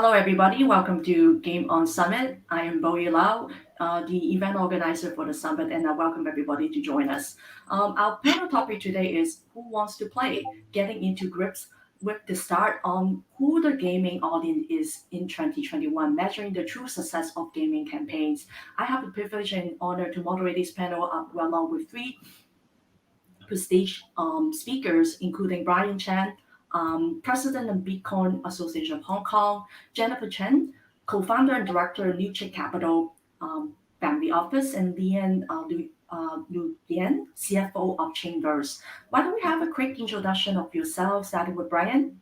Hello, everybody. Welcome to Game On Summit. I am Bowie Lau, the event organizer for the summit, and I welcome everybody to join us. Our panel topic today is Who Wants to Play? Getting into grips with the start on who the gaming audience is in 2021, measuring the true success of gaming campaigns. I have the privilege and honor to moderate this panel along with three prestige speakers, including Brian Chan, President of Bitcoin Association of Hong Kong, Jennifer Cheng, co-founder and director of NewChic Capital Family Office, and Lu Lian, CFO of Chambers. Why don't we have a quick introduction of yourself, starting with Brian?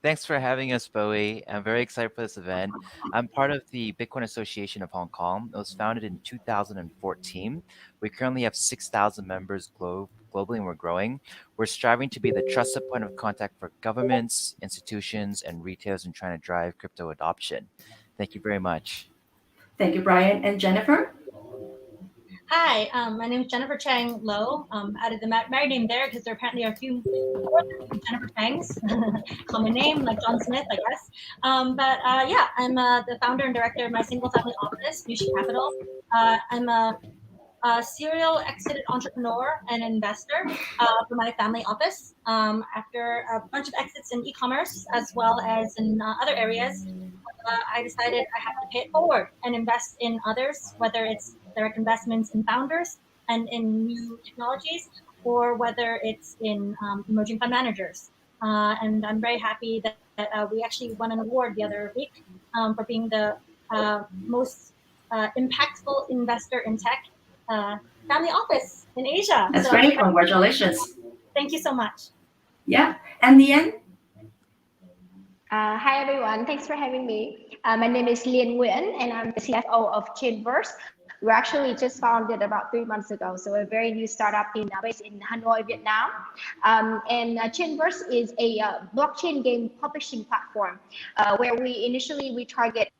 Thanks for having us, Bowie. I'm very excited for this event. I'm part of the Bitcoin Association of Hong Kong. It was founded in 2014. We currently have 6,000 members globally, and we're growing. We're striving to be the trusted point of contact for governments, institutions, and retailers in trying to drive crypto adoption. Thank you very much. Thank you, Brian. And Jennifer? Hi, my name is Jennifer Cheng Lo. Added the married name there because there apparently are a few more than Jennifer Changs. Common name, like John Smith, I guess. Yeah, I'm the founder and director of my single family office, NewChic Capital. I'm a serial exit entrepreneur and investor for my family office. After a bunch of exits in e-commerce as well as in other areas, I decided I have to pay it forward and invest in others, whether it's direct investments in founders and in new technologies, or whether it's in emerging fund managers. And I'm very happy that we actually won an award the other week for being the most impactful investor in tech family office in Asia. That's great. Congratulations. Thank you so much. Yeah. And the end? Hi, everyone. Thanks for having me. My name is Lien Nguyen, and I'm the CFO of Chambers. We're actually just founded about 3 months ago, so we're a very new startup based in Hanoi, Vietnam. Chambers is a blockchain game publishing platform where we target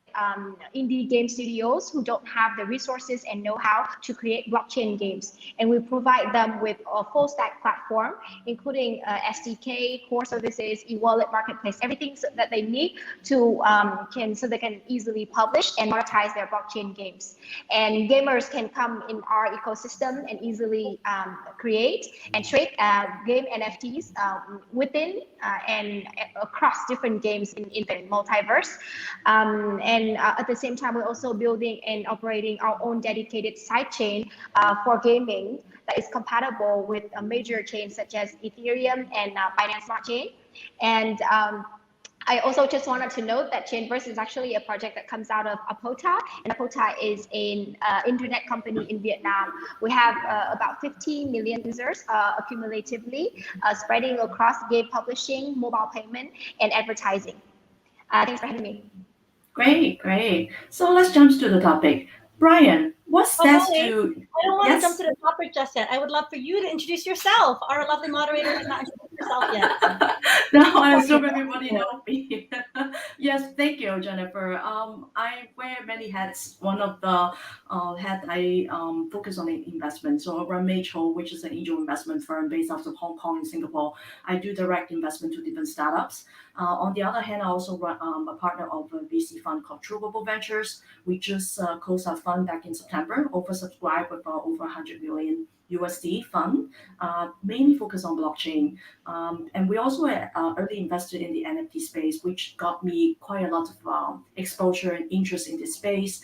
indie game studios who don't have the resources and know-how to create blockchain games, and we provide them with a full stack platform, including SDK, core services, e-wallet, marketplace, everything that they need to so they can easily publish and monetize their blockchain games. And gamers can come in our ecosystem and easily create and trade game NFTs within and across different games in the multiverse. And at the same time, we're also building and operating our own dedicated sidechain for gaming that is compatible with a major chains such as Ethereum and Binance Smart Chain. And I also just wanted to note that Chambers is actually a project that comes out of Apota, and Apota is an internet company in Vietnam. We have about 15 million users accumulatively, spreading across game publishing, mobile payment, and advertising. Thanks for having me. Great. So let's jump to the topic. Brian, what's that to... I don't want to jump to the topic just yet. I would love for you to introduce yourself. Our lovely moderator has not introduced herself yet. No, I assume everybody knows me. Yes, thank you, Jennifer. I wear many hats. One of the hat I focus on investment. So I run Major, which is an angel investment firm based out of Hong Kong and Singapore. I do direct investment to different startups. On the other hand, I also run a partner of a VC fund called True Global Ventures. We just closed our fund back in September, oversubscribed with over 100 million USD fund, mainly focused on blockchain. And we also early invested in the NFT space, which got me quite a lot of exposure and interest in this space.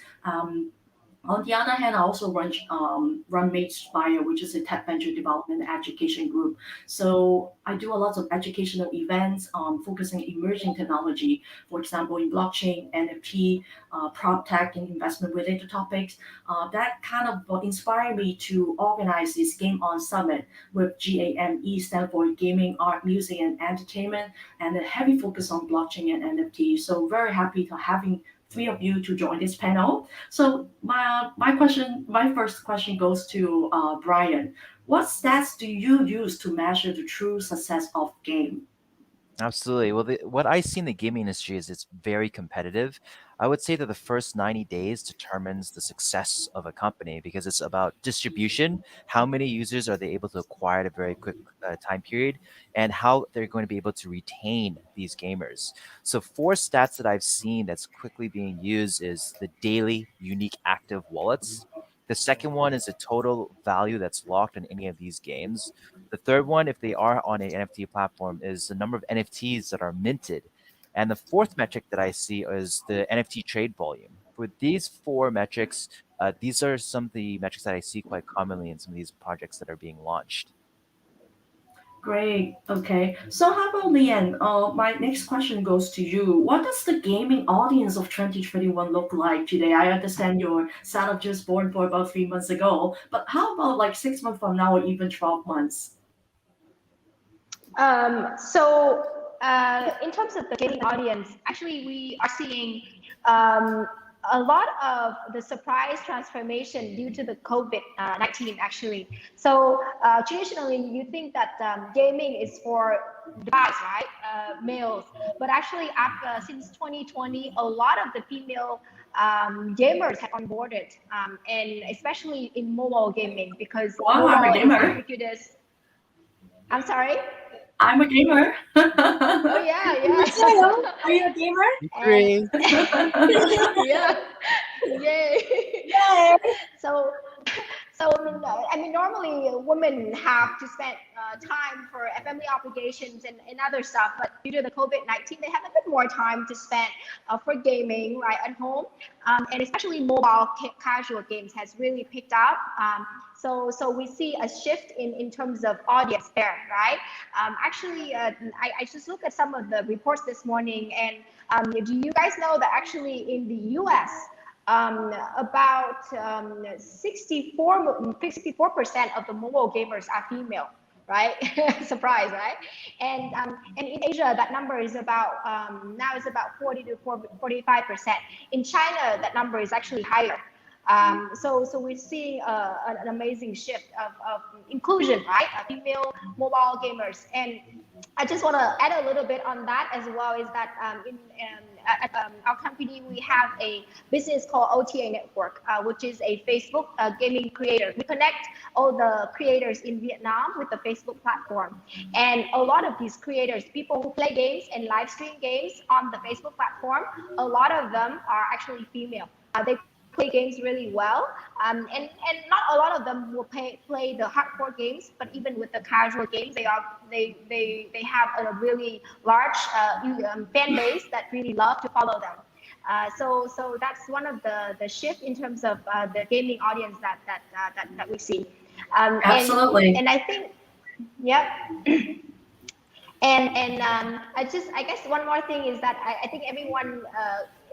On the other hand, I also run MateSpire, which is a tech venture development education group. So I do a lot of educational events focusing emerging technology, for example, in blockchain, NFT, prop tech, and investment related topics. That kind of inspired me to organize this Game On Summit with GAME, stand for Gaming, Art, Music, and Entertainment, and a heavy focus on blockchain and NFT. So very happy to having three of you to join this panel. So my first question goes to Brian. What stats do you use to measure the true success of game? Absolutely. Well, what I see in the gaming industry is it's very competitive. I would say that the first 90 days determines the success of a company because it's about distribution. How many users are they able to acquire at a very quick time period, and how they're going to be able to retain these gamers. So, four stats that I've seen that's quickly being used is the daily unique active wallets. The second one is the total value that's locked in any of these games. The third one, if they are on an NFT platform, is the number of NFTs that are minted. And the fourth metric that I see is the NFT trade volume. For these four metrics, these are some of the metrics that I see quite commonly in some of these projects that are being launched. Great. Okay. So how about Leanne? My next question goes to you. What does the gaming audience of 2021 look like today? I understand your startup just born for about 3 months ago, but how about like 6 months from now or even 12 months? In terms of the gaming audience, actually, we are seeing a lot of the surprise transformation due to the COVID-19, actually. So traditionally, you think that gaming is for the guys, right? Males. But actually, since 2020, a lot of the female gamers have onboarded, and especially in mobile gaming, because Wow, I'm a mobile is gamer. ubiquitous. I'm sorry. I'm a gamer. Oh yeah, Me too. yeah. Are you a gamer? And Agree. yeah, yay. Yay. So, I mean, normally women have to spend time for family obligations and other stuff, but due to the COVID-19, they have a bit more time to spend for gaming, right, at home. And especially mobile casual games has really picked up. So we see a shift in terms of audience there, right? Actually, I just looked at some of the reports this morning, and do you guys know that actually in the US, about 64% of the mobile gamers are female, right? Surprise, right? And in Asia, that number is about now is about 40 to 45%. In China, that number is actually higher. So we see an amazing shift of inclusion, right? Female mobile gamers. And I just want to add a little bit on that as well, is that at our company, we have a business called OTA Network, which is a Facebook gaming creator. We connect all the creators in Vietnam with the Facebook platform. And a lot of these creators, people who play games and live stream games on the Facebook platform, a lot of them are actually female. They play games really well, and not a lot of them will play the hardcore games, but even with the casual games, they have a really large fan base that really love to follow them. So that's one of the shift in terms of the gaming audience that we see. Absolutely. And I think, yeah. And I guess one more thing is that I think everyone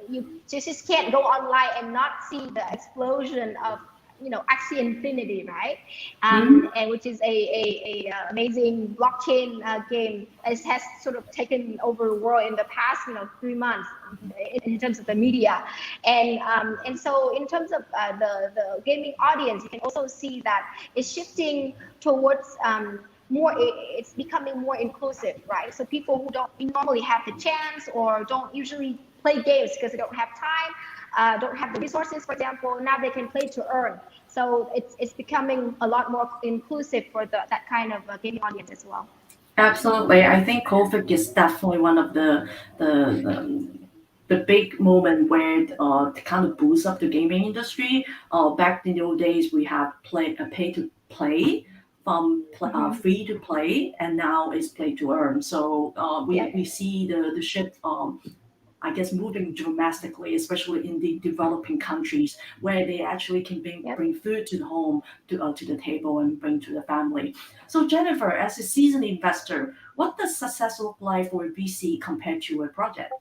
you just can't go online and not see the explosion of Axie Infinity, right? And which is a amazing blockchain game. It has sort of taken over the world in the past 3 months in terms of the media, and so in terms of the gaming audience, you can also see that it's shifting towards it's becoming more inclusive, right? So people who don't normally have the chance or don't usually play games because they don't have time, don't have the resources, for example, now they can play to earn. So it's becoming a lot more inclusive for that kind of gaming audience as well. Absolutely. I think COVID is definitely one of the the big moment where to kind of boost up the gaming industry. Back in the old days, we have pay to play from free to play, and now it's play to earn. So we see the shift. I guess moving dramatically, especially in the developing countries where they actually can bring food to the home, to the table, and bring to the family. So Jennifer, as a seasoned investor, what does success look like for a VC compared to a project?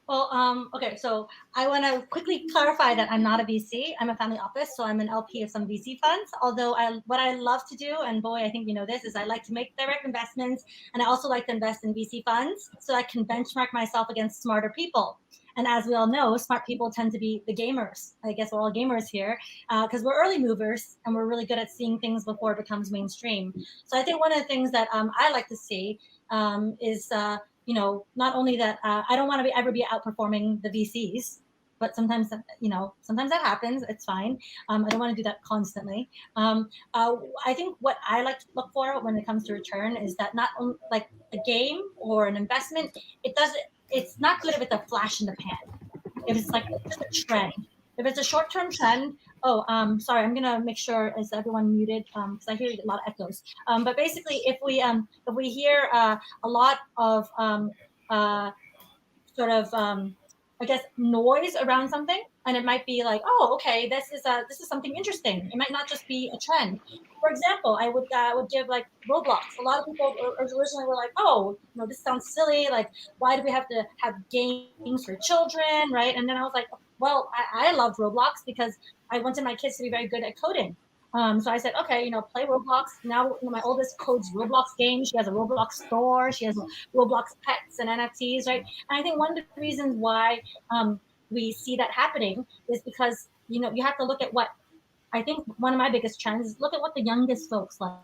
Well, okay, so I want to quickly clarify that I'm not a VC. I'm a family office, so I'm an LP of some VC funds. Although what I love to do, and boy, I think you know this, is I like to make direct investments, and I also like to invest in VC funds so I can benchmark myself against smarter people. And as we all know, smart people tend to be the gamers. I guess we're all gamers here because we're early movers and we're really good at seeing things before it becomes mainstream. So I think one of the things that I like to see is not only that I don't want to ever be outperforming the VCs, but sometimes sometimes that happens. It's fine. I don't want to do that constantly. I think what I like to look for when it comes to return is that not only like a game or an investment, it's not good if it's a flash in the pan. If it's like just a trend, if it's a short-term trend. Sorry, I'm gonna make sure is everyone muted because I hear a lot of echoes. But basically, if we hear a lot of sort of I guess noise around something, and it might be like, oh, okay, this is something interesting. It might not just be a trend. For example, I would give like Roblox. A lot of people originally were like, oh, this sounds silly. Like, why do we have to have games for children, right? And then I was like, well, I loved Roblox because I wanted my kids to be very good at coding. So I said, okay, play Roblox. Now my oldest codes Roblox games. She has a Roblox store. She has Roblox pets and NFTs, right? And I think one of the reasons why we see that happening is because you have to look at what I think one of my biggest trends is look at what the youngest folks like,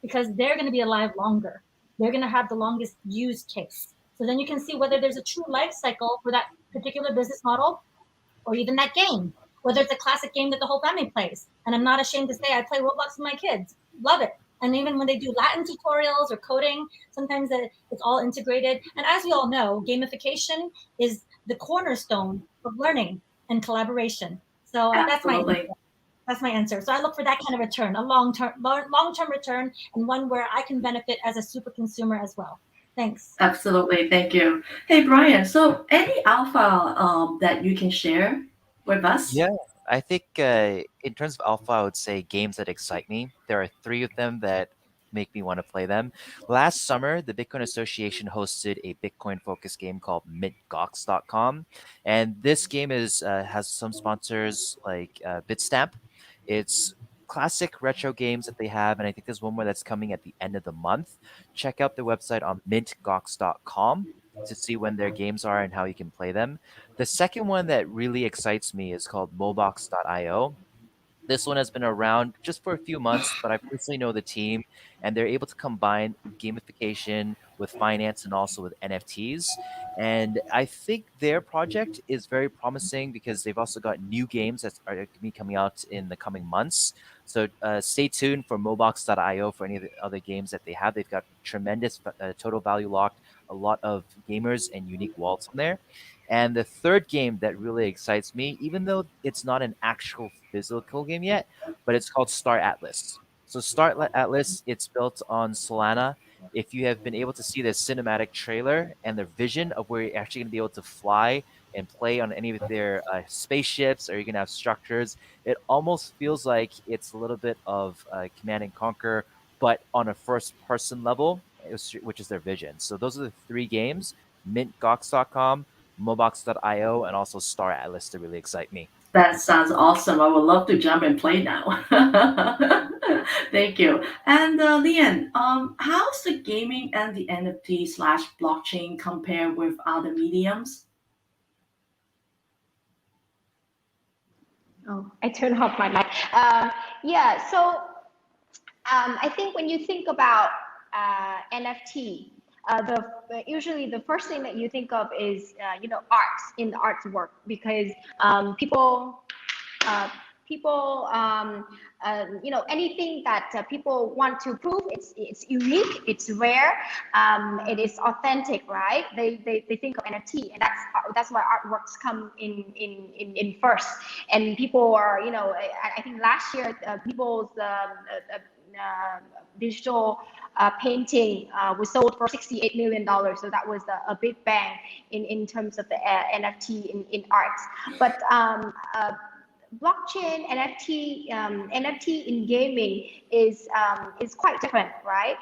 because they're going to be alive longer. They're going to have the longest use case. So then you can see whether there's a true life cycle for that particular business model or even that game, whether it's a classic game that the whole family plays. And I'm not ashamed to say I play Roblox with my kids. Love it. And even when they do Latin tutorials or coding, sometimes it's all integrated. And as we all know, gamification is the cornerstone of learning and collaboration. So that's my answer. So I look for that kind of return, a long-term return, and one where I can benefit as a super consumer as well. Thanks. Absolutely, thank you. Hey, Brian. So, any alpha that you can share with us? Yeah, I think in terms of alpha, I would say games that excite me. There are three of them that make me want to play them. Last summer, the Bitcoin Association hosted a Bitcoin-focused game called MintGox.com, and this game has some sponsors like Bitstamp. It's classic retro games that they have, and I think there's one more that's coming at the end of the month. Check out their website on mintgox.com to see when their games are and how you can play them. The second one that really excites me is called Mobox.io. This one has been around just for a few months, but I personally know the team, and they're able to combine gamification with finance and also with NFTs. And I think their project is very promising because they've also got new games that are going to be coming out in the coming months. So stay tuned for Mobox.io for any of the other games that they have. They've got tremendous total value locked, a lot of gamers and unique wallets on there. And the third game that really excites me, even though it's not an actual physical game yet, but it's called Star Atlas. So Atlas, it's built on Solana. If you have been able to see the cinematic trailer and the vision of where you're actually going to be able to fly and play on any of their spaceships, or you're going to have structures, it almost feels like it's a little bit of Command and Conquer, but on a first-person level, which is their vision. So those are the three games: mintgox.com, Mobox.io, and also Star Atlas to really excite me. That sounds awesome. I would love to jump and play now. Thank you. And Leanne, how's the gaming and the NFT slash blockchain compare with other mediums? Oh, I turned off my mic. Yeah, so I think when you think about NFT, usually the first thing that you think of is arts in the arts work, because people anything that people want to prove, it's unique, it's rare, it is authentic, right? They think of NFT, and that's why artworks come in first. And people are, I think last year people's digital painting was sold for $68 million. So that was a big bang in terms of the NFT in arts. But blockchain NFT in gaming is quite different, right?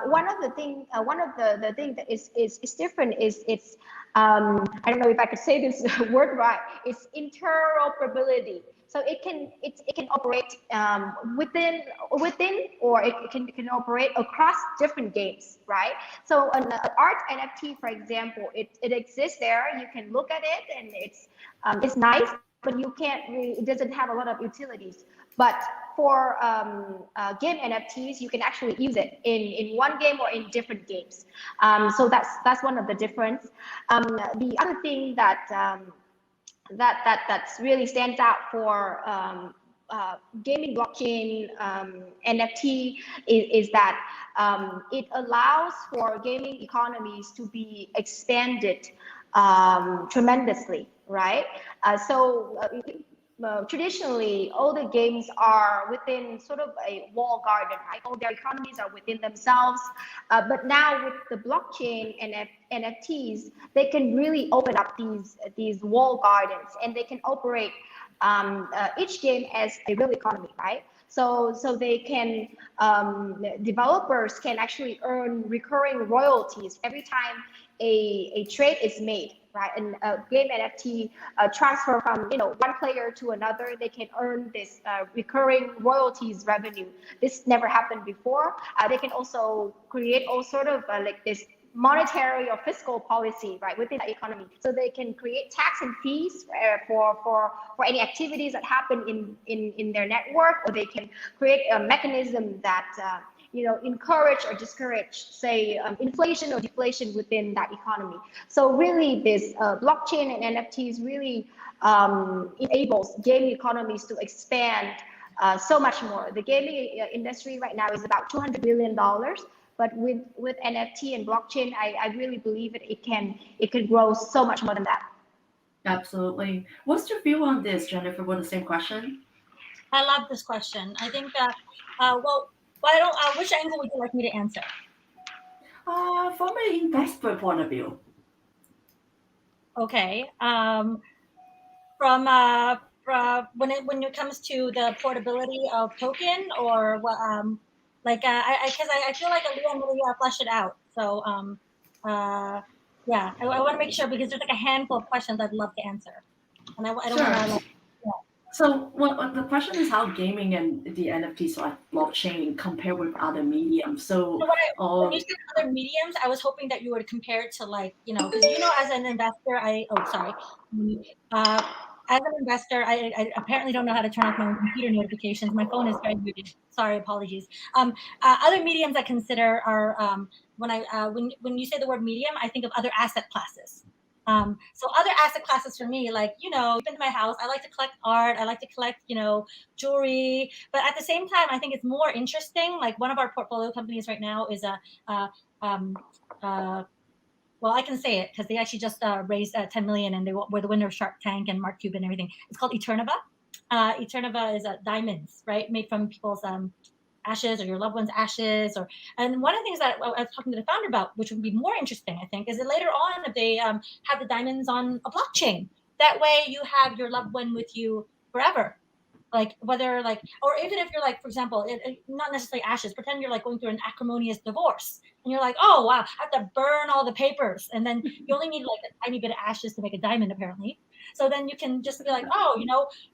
One of the thing that is different is it's I don't know if I could say this word right. It's interoperability. So it can operate within, or it can operate across different games, right? So an art NFT, for example, it exists there. You can look at it, and it's nice. but you can't really, it doesn't have a lot of utilities. But for game NFTs, you can actually use it in one game or in different games. So that's one of the difference. The other thing that's really stands out for gaming blockchain NFT is that it allows for gaming economies to be expanded tremendously, right? Traditionally, all the games are within sort of a wall garden, right? All their economies are within themselves. But now with the blockchain and NFTs, they can really open up these wall gardens, and they can operate each game as a real economy, right? So they can, developers can actually earn recurring royalties every time a trade is made, right? And a game NFT transfer from one player to another, they can earn this recurring royalties revenue. This never happened before. They can also create all sort of like this monetary or fiscal policy, right, within the economy. So they can create tax and fees for any activities that happen in their network, or they can create a mechanism that encourage or discourage, say, inflation or deflation within that economy. So really, this blockchain and NFTs really enables gaming economies to expand so much more. The gaming industry right now is about $200 billion. But with NFT and blockchain, I really believe it can grow so much more than that. Absolutely. What's your view on this, Jennifer? What the same question? I love this question. I think that, well, why don't, which angle would you like me to answer? From an investor point of view. Okay. From when it comes to the portability of token, or what, because I feel like Leon really fleshed it out. So yeah, I want to make sure, because there's like a handful of questions I'd love to answer, and I don't Sure. want to. So the question is how gaming and the NFTs like blockchain compare with other mediums. So when you said other mediums, I was hoping that you would compare it to, like, because as an investor, as an investor, I apparently don't know how to turn off my computer notifications. My phone is very muted. Sorry, apologies. Other mediums I consider are when you say the word medium, I think of other asset classes. So other asset classes for me, like, you've been to my house, I like to collect art, I like to collect, jewelry, but at the same time, I think it's more interesting. Like, one of our portfolio companies right now is well, I can say it because they actually just raised 10 million, and they were the winner of Shark Tank and Mark Cuban and everything. It's called Eternova. Eternova is diamonds, right? Made from people's ashes, or your loved one's ashes. And one of the things that I was talking to the founder about, which would be more interesting, I think, is that later on, if they have the diamonds on a blockchain, that way you have your loved one with you forever. Like, whether, like, or even if you're, like, for example, not necessarily ashes, pretend you're like going through an acrimonious divorce, and you're like, oh wow, I have to burn all the papers, and then you only need like a tiny bit of ashes to make a diamond, apparently. So then you can just be like, oh,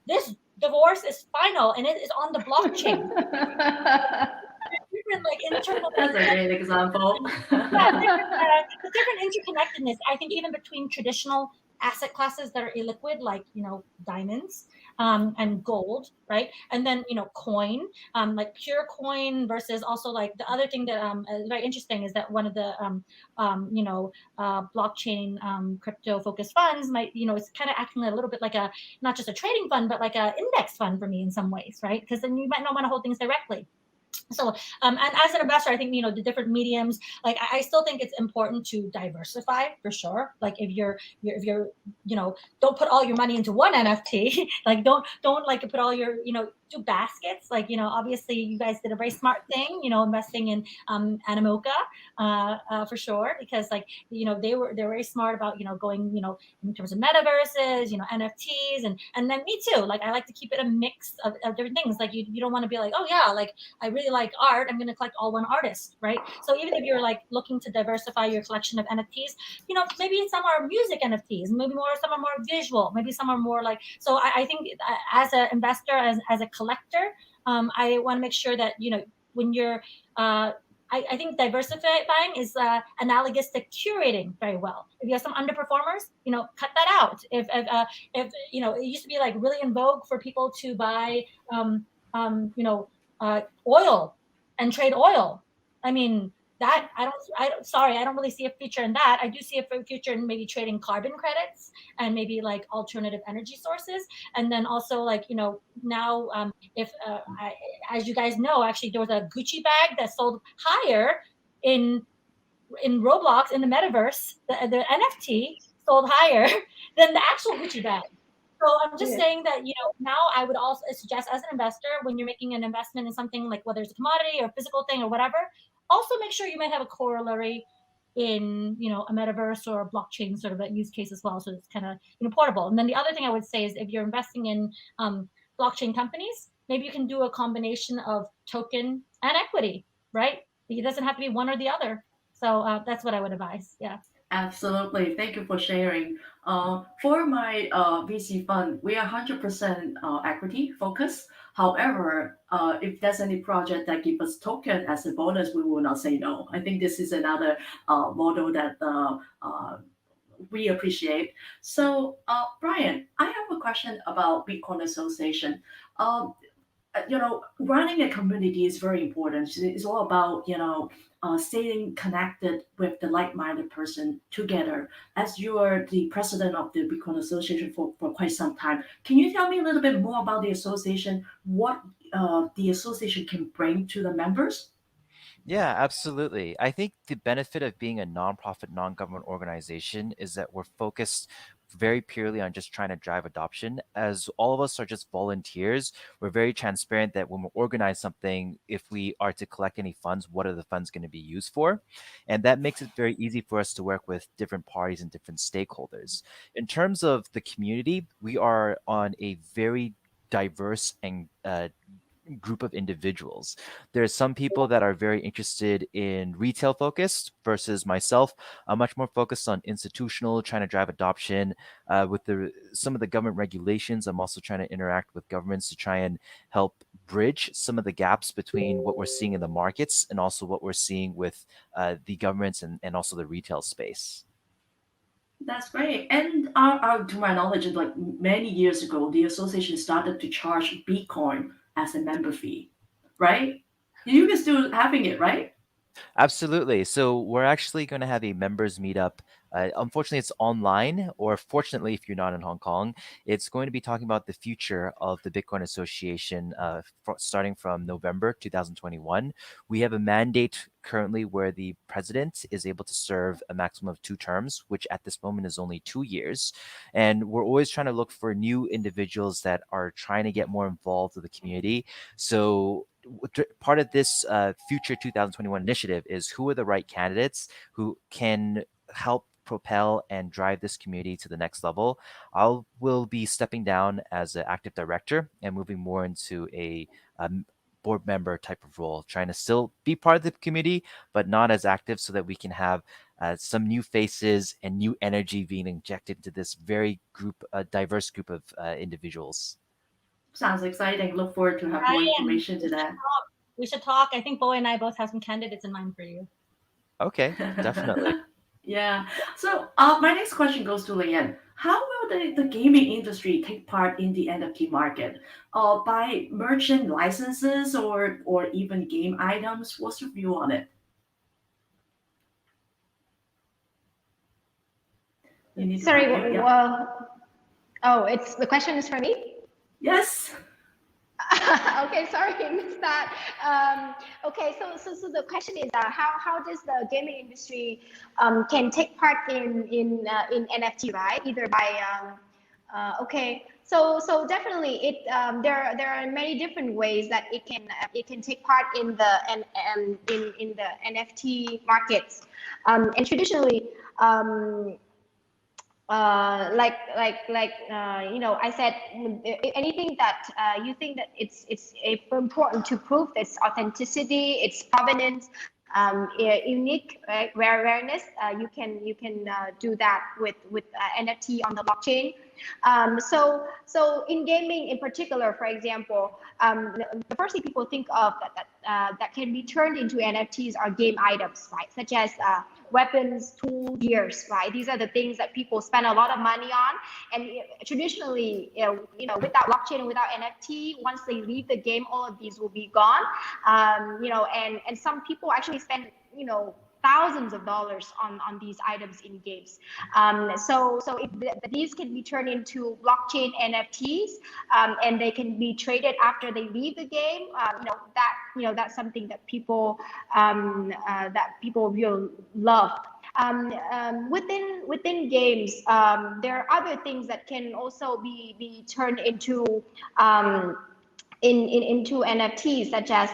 this divorce is final, and it is on the blockchain. Different, like, internal. That's a great example. Yeah, the different interconnectedness, I think, even between traditional asset classes that are illiquid, like, diamonds, and gold, right? And then, coin, like pure coin, versus also, like, the other thing that is very interesting is that one of the blockchain crypto focused funds might, it's kind of acting a little bit like a, not just a trading fund, but like a index fund for me in some ways, right? Because then you might not want to hold things directly. So, and as an investor, I think, the different mediums, like, I still think it's important to diversify, for sure. Like, if you're, don't put all your money into one NFT, like, don't like put all your, do baskets. Like, obviously you guys did a very smart thing, investing in Animoca, for sure, because, like, they're very smart about, going, in terms of metaverses, NFTs, and then me too. Like, I like to keep it a mix of different things. Like, you don't want to be like, oh yeah, like, I really like art, I'm going to collect all one artist, right? So even if you're, like, looking to diversify your collection of NFTs, maybe some are music NFTs, maybe some are more visual, maybe some are more like, so I think as an investor, as a collector, I want to make sure that, when you're I think diversifying is analogous to curating very well. If you have some underperformers, cut that out. If it used to be like really in vogue for people to buy oil and trade oil. I mean, that I don't really see a future in that. I do see a future in maybe trading carbon credits and maybe like alternative energy sources. And then also now if as you guys know, actually there was a Gucci bag that sold higher in Roblox in the metaverse. The NFT sold higher than the actual Gucci bag. So I'm just saying that, now I would also suggest as an investor, when you're making an investment in something like whether it's a commodity or a physical thing or whatever, also make sure you might have a corollary in, a metaverse or a blockchain sort of a use case as well. So it's kind of, portable. And then the other thing I would say is if you're investing in blockchain companies, maybe you can do a combination of token and equity, right? It doesn't have to be one or the other. So that's what I would advise. Yeah. Absolutely. Thank you for sharing. For my VC fund, we are 100% equity focused. However, if there's any project that give us token as a bonus, we will not say no. I think this is another model that we appreciate. So, Brian, I have a question about Bitcoin Association. Running a community is very important. It's all about, staying connected with the like-minded person together. As you are the president of the Bitcoin Association for quite some time, can you tell me a little bit more about the association? What the association can bring to the members? Yeah, absolutely. I think the benefit of being a nonprofit, non-government organization is that we're focused very purely on just trying to drive adoption. As all of us are just volunteers, we're very transparent that when we organize something, if we are to collect any funds, what are the funds going to be used for? And that makes it very easy for us to work with different parties and different stakeholders. In terms of the community, we are on a very diverse and group of individuals. There's some people that are very interested in retail focused versus myself. I'm much more focused on institutional, trying to drive adoption. With some of the government regulations, I'm also trying to interact with governments to try and help bridge some of the gaps between what we're seeing in the markets and also what we're seeing with the governments and also the retail space. That's great. And to my knowledge, like many years ago, the association started to charge Bitcoin as a member fee, right? You guys still having it, right? Absolutely. So we're actually going to have a members meetup. Unfortunately, it's online, or fortunately, if you're not in Hong Kong, it's going to be talking about the future of the Bitcoin Association starting from November 2021. We have a mandate currently where the president is able to serve a maximum of 2 terms, which at this moment is only 2 years. And we're always trying to look for new individuals that are trying to get more involved with the community. So part of this future 2021 initiative is who are the right candidates who can help propel and drive this community to the next level. I will be stepping down as an active director and moving more into a board member type of role, trying to still be part of the community, but not as active so that we can have some new faces and new energy being injected into this very diverse group of individuals. Sounds exciting. Look forward to have more Ryan, information to that. we should talk. I think Bo and I both have some candidates in mind for you. Okay, definitely. Yeah. So my next question goes to Leanne. How will the gaming industry take part in the NFT market? By merchant licenses or even game items? What's your view on it? You need to Sorry, unmute, yeah. it's the question is for me. Yes. Okay, sorry, I missed that. Okay, so the question is, how does the gaming industry can take part in NFT, right? Either by okay, so definitely there are many different ways that it can take part in the NFT markets, and traditionally. I said, anything that you think that it's important to prove its authenticity, its provenance, unique, right, rareness, you can do that with NFT on the blockchain. So in gaming in particular, for example, the first thing people think of that can be turned into NFTs are game items, right? Such as weapons, tools, gears, right? These are the things that people spend a lot of money on. And traditionally, without blockchain and without NFT, once they leave the game, all of these will be gone. And some people actually spend, thousands of dollars on these items in games. So if these can be turned into blockchain NFTs, and they can be traded after they leave the game, that's something that people will love. Within games, there are other things that can also be turned into into NFTs, such as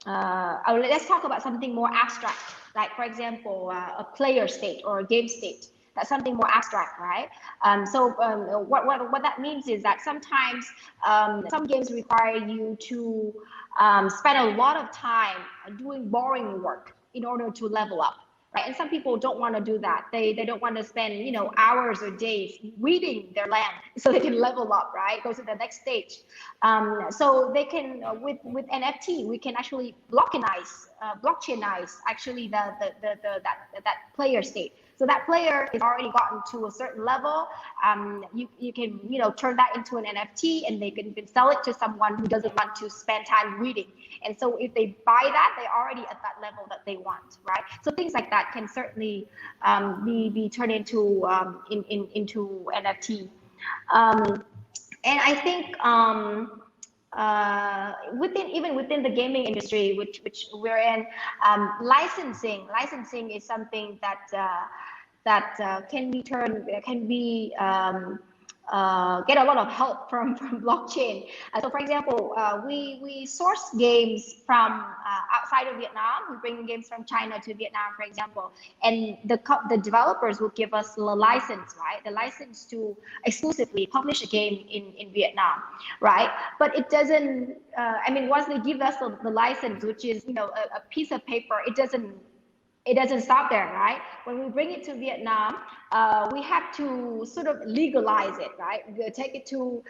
let's talk about something more abstract, like for example, a player state or a game state. That's something more abstract, right? What that means is that sometimes some games require you to spend a lot of time doing boring work in order to level up. Right? And some people don't want to do that. They don't want to spend hours or days weeding their land so they can level up, right? Go to the next stage. So they can with NFT we can actually blockchainize actually that player state. So that player is already gotten to a certain level. You can turn that into an NFT, and they can sell it to someone who doesn't want to spend time reading. And so if they buy that, they're already at that level that they want, right? So things like that can certainly be turned into into NFT. And I think within the gaming industry, which we're in, licensing is something that get a lot of help from blockchain. So for example, we source games from outside of Vietnam. We bring games from China to Vietnam, for example, and the developers will give us the license, right? The license to exclusively publish a game in Vietnam, right? But it doesn't. Once they give us the license, which is a piece of paper, it doesn't stop there, right? When we bring it to Vietnam, we have to sort of legalize it, right? We take it to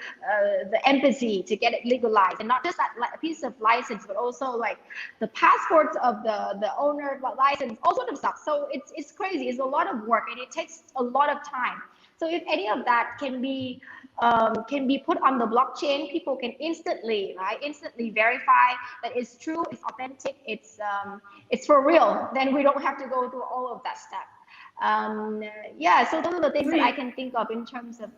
the embassy to get it legalized, and not just that piece of license, but also like the passports of the owner of the license, all sorts of stuff. So it's crazy. It's a lot of work, and it takes a lot of time. So if any of that can be put on the blockchain, people can instantly verify that it's true, it's authentic, it's for real. Then we don't have to go through all of that step. So those are the things that I can think of in terms of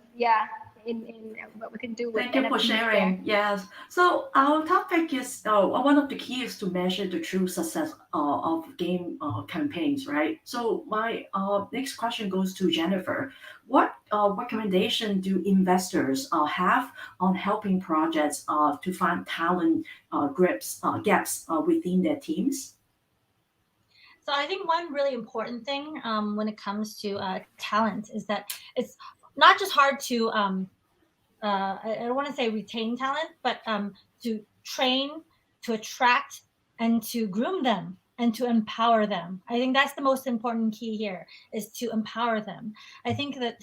in what we can do with Thank you for NFTs sharing. there. Yes. So our topic is one of the keys to measure the true success of game campaigns, right? So my next question goes to Jennifer. What recommendation do investors have on helping projects to find talent gaps within their teams? So I think one really important thing when it comes to talent is that it's not just hard to I don't want to say retain talent, but to train, to attract, and to groom them and to empower them. I think that's the most important key here, is to empower them. I think that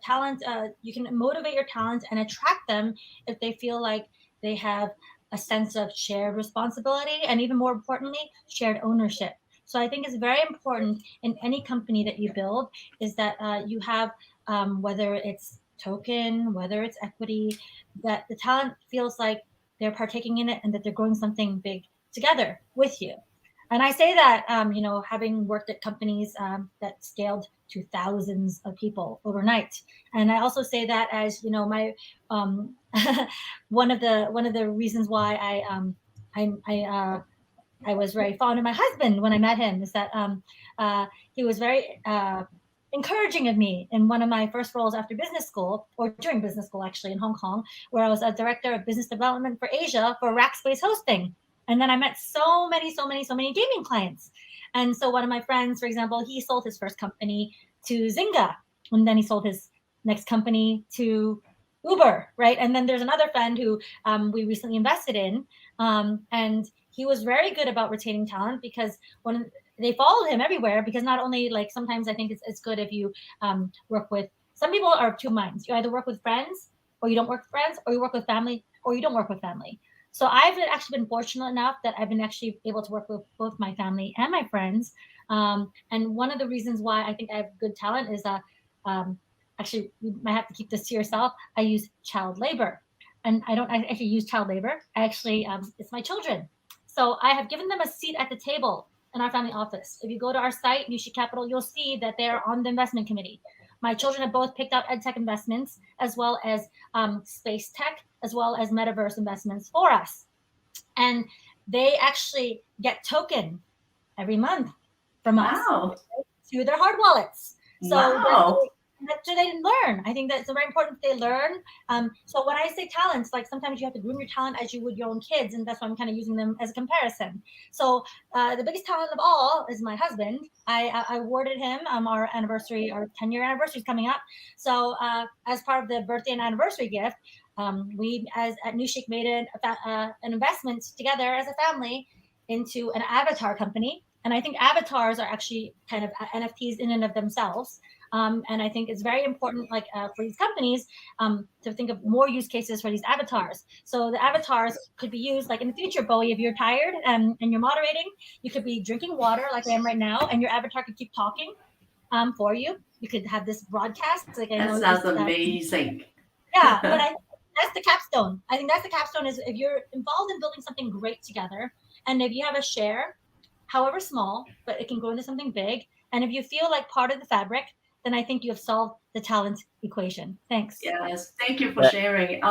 talent, you can motivate your talent and attract them if they feel like they have a sense of shared responsibility, and even more importantly, shared ownership. So I think it's very important in any company that you build is that you have, whether it's token, whether it's equity, that the talent feels like they're partaking in it and that they're growing something big together with you. And I say that, having worked at companies that scaled to thousands of people overnight. And I also say that as, my one of the reasons why I was very fond of my husband when I met him is that he was very encouraging of me in one of my first roles after business school, or during business school actually, in Hong Kong, where I was a director of business development for Asia for Rackspace Hosting. And then I met so many gaming clients. And so one of my friends, for example, he sold his first company to Zynga, and then he sold his next company to Uber, right? And then there's another friend who we recently invested in, and he was very good about retaining talent because they followed him everywhere, because not only, like, sometimes I think it's good if you work with some people are of two minds. You either work with friends, or you don't work with friends, or you work with family, or you don't work with family. So I've actually been fortunate enough that I've been actually able to work with both my family and my friends. And one of the reasons why I think I have good talent is that actually, you might have to keep this to yourself. I use child labor, and I don't actually use child labor. I actually, it's my children. So I have given them a seat at the table in our family office. If you go to our site, NewChic Capital, you'll see that they're on the investment committee. My children have both picked out edtech investments, as well as space tech, as well as metaverse investments for us. And they actually get token every month from us Wow. to their hard wallets. So Wow. that's so they learn. I think that's very important that they learn. So when I say talents, like sometimes you have to groom your talent as you would your own kids, and that's why I'm kind of using them as a comparison. So the biggest talent of all is my husband. I awarded him our anniversary, our 10-year anniversary is coming up. So as part of the birthday and anniversary gift, we as at NewChic made an investment together as a family into an avatar company. And I think avatars are actually kind of NFTs in and of themselves. And I think it's very important, like for these companies, to think of more use cases for these avatars. So the avatars could be used, like in the future, Bowie, if you're tired and you're moderating, you could be drinking water like I am right now, and your avatar could keep talking for you. You could have this broadcast. Like I That know sounds this, amazing. yeah, but that's the capstone. I think that's the capstone is if you're involved in building something great together, and if you have a share, however small, but it can grow into something big. And if you feel like part of the fabric, then I think you have solved the talent equation. Thanks. Yes, thank you for Yeah. sharing.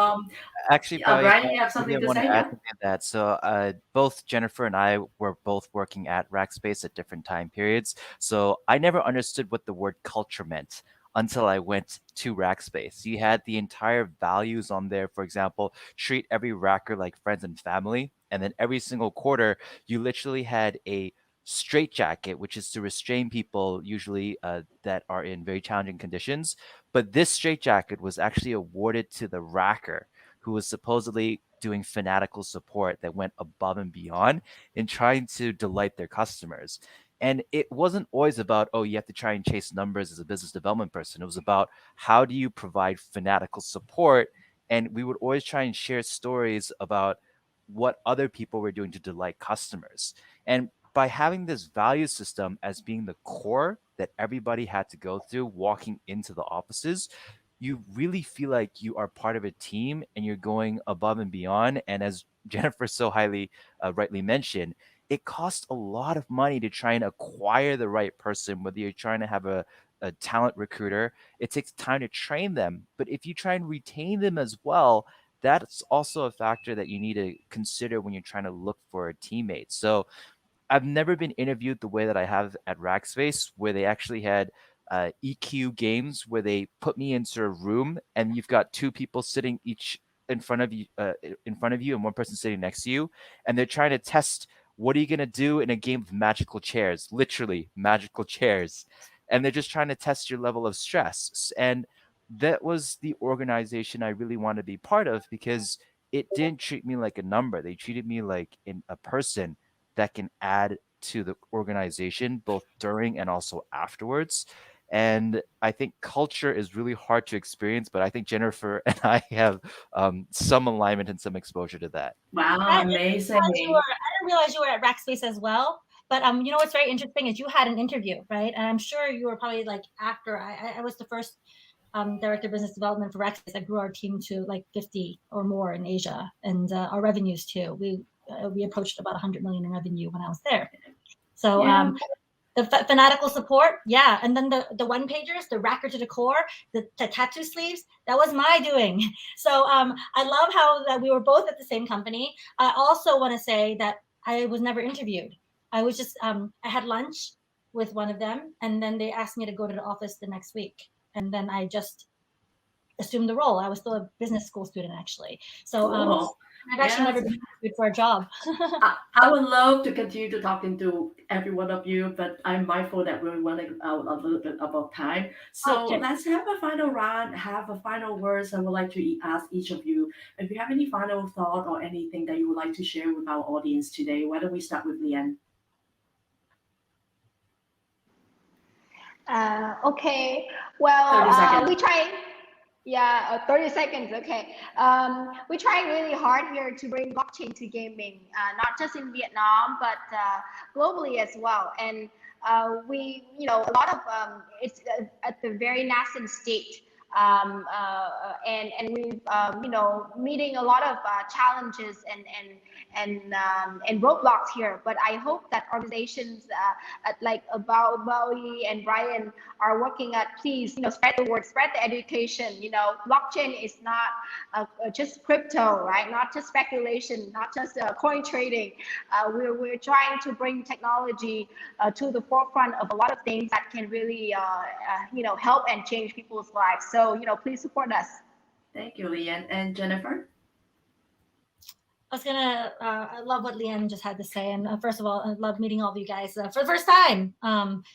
Actually, Bowie, Brian, you have maybe I something to want say? to add Yeah. something to that. So, both Jennifer and I were both working at Rackspace at different time periods. So I never understood what the word culture meant until I went to Rackspace. You had the entire values on there. For example, treat every racker like friends and family. And then every single quarter, you literally had a straitjacket, which is to restrain people usually that are in very challenging conditions. But this straitjacket was actually awarded to the racker who was supposedly doing fanatical support that went above and beyond in trying to delight their customers. And it wasn't always about, oh, you have to try and chase numbers as a business development person. It was about how do you provide fanatical support? And we would always try and share stories about what other people were doing to delight customers. And by having this value system as being the core that everybody had to go through walking into the offices, you really feel like you are part of a team and you're going above and beyond. And as Jennifer so highly rightly mentioned, it costs a lot of money to try and acquire the right person, whether you're trying to have a talent recruiter. It takes time to train them. But if you try and retain them as well, that's also a factor that you need to consider when you're trying to look for a teammate. So I've never been interviewed the way that I have at Rackspace, where they actually had EQ games where they put me into a room and you've got two people sitting each in front of you, and one person sitting next to you, and they're trying to test what are you gonna do in a game of magical chairs, literally magical chairs, and they're just trying to test your level of stress. And that was the organization I really wanted to be part of because it didn't treat me like a number. They treated me like a person that can add to the organization both during and also afterwards. And I think culture is really hard to experience, but I think Jennifer and I have some alignment and some exposure to that. Wow, I amazing. didn't realize you were at Rackspace as well. But you know what's very interesting is you had an interview, right? And I'm sure you were probably like after I was the first director of business development for Rackspace. I grew our team to like 50 or more in Asia, and our revenues too. We approached about 100 million in revenue when I was there. So Yeah. the fanatical support, yeah, and then the one pagers, the racker to the core, the tattoo sleeves, that was my doing. So I love how that we were both at the same company. I also want to say that I was never interviewed. I was just I had lunch with one of them, and then they asked me to go to the office the next week, and then I just assumed the role. I was still a business school student actually. So Cool. I've actually Yes. never been interviewed for a job. I would love to continue to talking to every one of you, but I'm mindful that we're running out a little bit about time. So Okay. let's have a final round, have a final words. I would like to ask each of you if you have any final thought or anything that you would like to share with our audience today. Why don't we start with Leanne? Okay. Well, 30 seconds. we try. Yeah, 30 seconds. Okay. We're trying really hard here to bring blockchain to gaming, not just in Vietnam, but globally as well. And we, a lot of it's at the very nascent state. And we've meeting a lot of challenges and roadblocks here. But I hope that organizations like Bowie and Brian are working at, please spread the word, spread the education. Blockchain is not just crypto, right? Not just speculation, not just coin trading. We're trying to bring technology to the forefront of a lot of things that can really help and change people's lives. So please support us. Thank you, Leanne. And Jennifer? I love what Leanne just had to say. And first of all, I love meeting all of you guys for the first time, and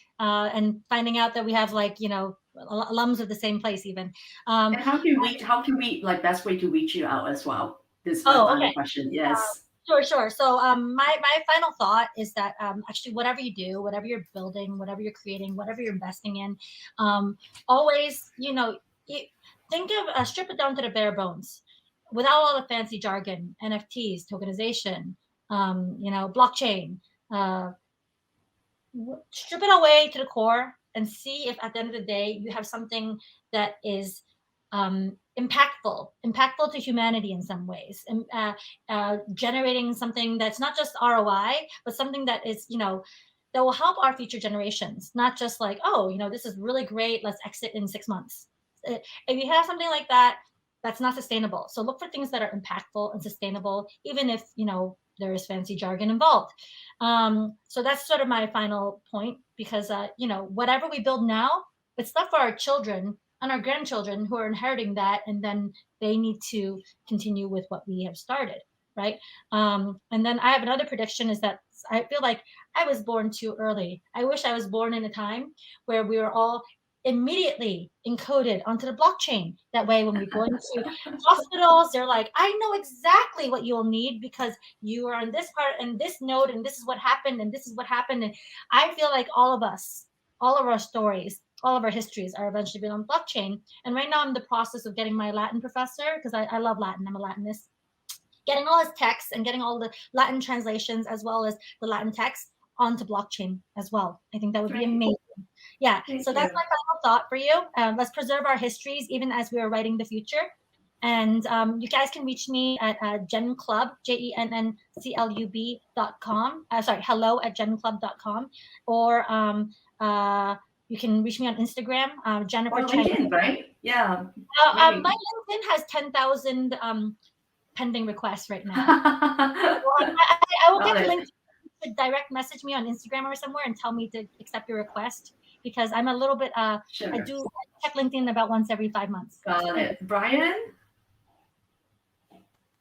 finding out that we have alums of the same place even. And how can we like best way to reach you out as well? This is my final question. Yes. Sure. So my final thought is that actually whatever you do, whatever you're building, whatever you're creating, whatever you're investing in, always, think of strip it down to the bare bones without all the fancy jargon, NFTs, tokenization, blockchain. Strip it away to the core and see if at the end of the day you have something that is impactful to humanity in some ways, and generating something that's not just ROI, but something that is, that will help our future generations, not just like, this is really great, let's exit in 6 months. If you have something like that, that's not sustainable. So look for things that are impactful and sustainable, even if, there is fancy jargon involved. So that's sort of my final point, because, whatever we build now, it's left for our children and our grandchildren who are inheriting that, and then they need to continue with what we have started, right? And then I have another prediction, is that I feel like I was born too early. I wish I was born in a time where we were all immediately encoded onto the blockchain. That way, when we go into hospitals, they're like, I know exactly what you'll need because you are on this part and this node, and this is what happened, and this is what happened. And I feel like all of us, all of our stories, all of our histories are eventually being on blockchain. And right now I'm in the process of getting my Latin professor, because I love Latin, I'm a Latinist, getting all his texts and getting all the Latin translations as well as the Latin text onto blockchain as well. I think that would be amazing. Yeah, so that's my final thought for you. Let's preserve our histories even as we are writing the future. And you guys can reach me at GenClub, JENNCLUB.com. hello@GenClub.com. Or you can reach me on Instagram, Jennifer Cheng. LinkedIn, right? Yeah. My LinkedIn has 10,000 pending requests right now. I will get the link. You should direct message me on Instagram or somewhere and tell me to accept your request, because I'm a little bit, sure. I do check LinkedIn about once every 5 months. Got it. Brian?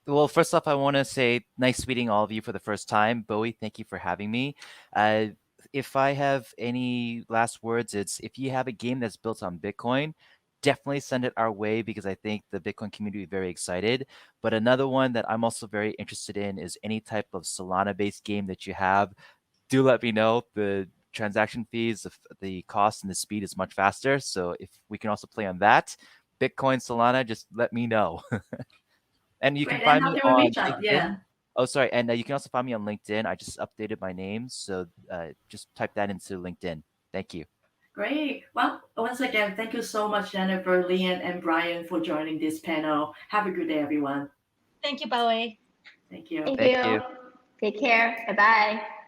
Well, first off, I want to say nice meeting all of you for the first time. Bowie, thank you for having me. If I have any last words, it's if you have a game that's built on Bitcoin, definitely send it our way, because I think the Bitcoin community will be very excited. But another one that I'm also very interested in is any type of Solana-based game that you have. Do let me know. The transaction fees, the cost, and the speed is much faster. So if we can also play on that, Bitcoin, Solana, just let me know. And you can find me on LinkedIn. Yeah. Oh, sorry. And you can also find me on LinkedIn. I just updated my name. So just type that into LinkedIn. Thank you. Great. Well, once again, thank you so much, Jennifer, Leanne, and Brian, for joining this panel. Have a good day, everyone. Thank you, Bowie. Thank you. Thank you. Take care. Bye-bye.